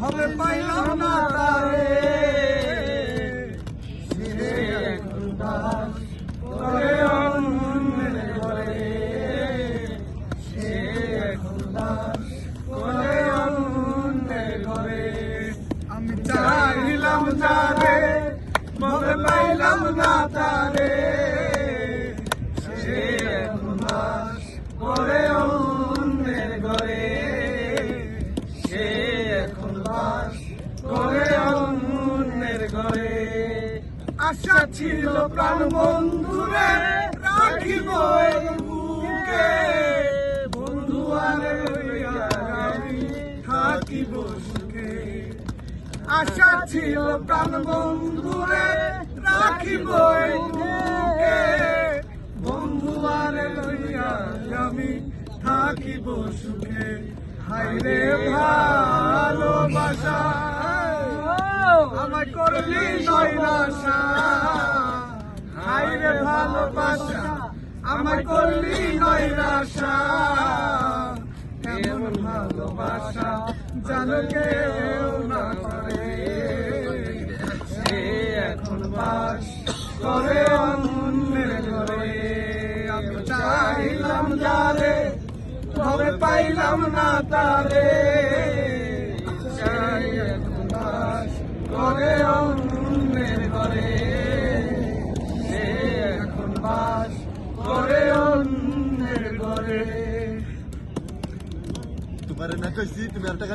হবে পাইলাম না তারে, সে এখন বাস করে অন্যের ঘরে, সে এখন বাস করে অন্যের ঘরে। আমি চাইলাম যারে, হবে পাইলাম না তারে, সে এখন বাস করে অন্যের ঘরে, সে এখন বাস করে অন্যের ঘরে। আশা ছিল প্রাণ বন্ধুরে রাখিব বুকে, বন্ধু আরে লইয়া আমি থাকিব সুখে। আশা ছিল প্রাণ বন্ধুরে রাখিব বুকে, বন্ধু আরে লইয়া আমি থাকিব সুখে। হায়রে ভালোবাসা আমায় করলি নৈরাশা, হায়রে ভালোবাসা আমায় করলি নৈরাশা। এমন ভালোবাসা জানো কেউ না করে, সে এখন বাস করে অন্যের ঘরে। আমি চাইলাম যারে, তবে পাইলাম না তারে, সে এখন বাস করে অন্যের ঘরে, সে এখন বাস করে অন্যের ঘরে। তোমার না কইছি তুমি আর টাকা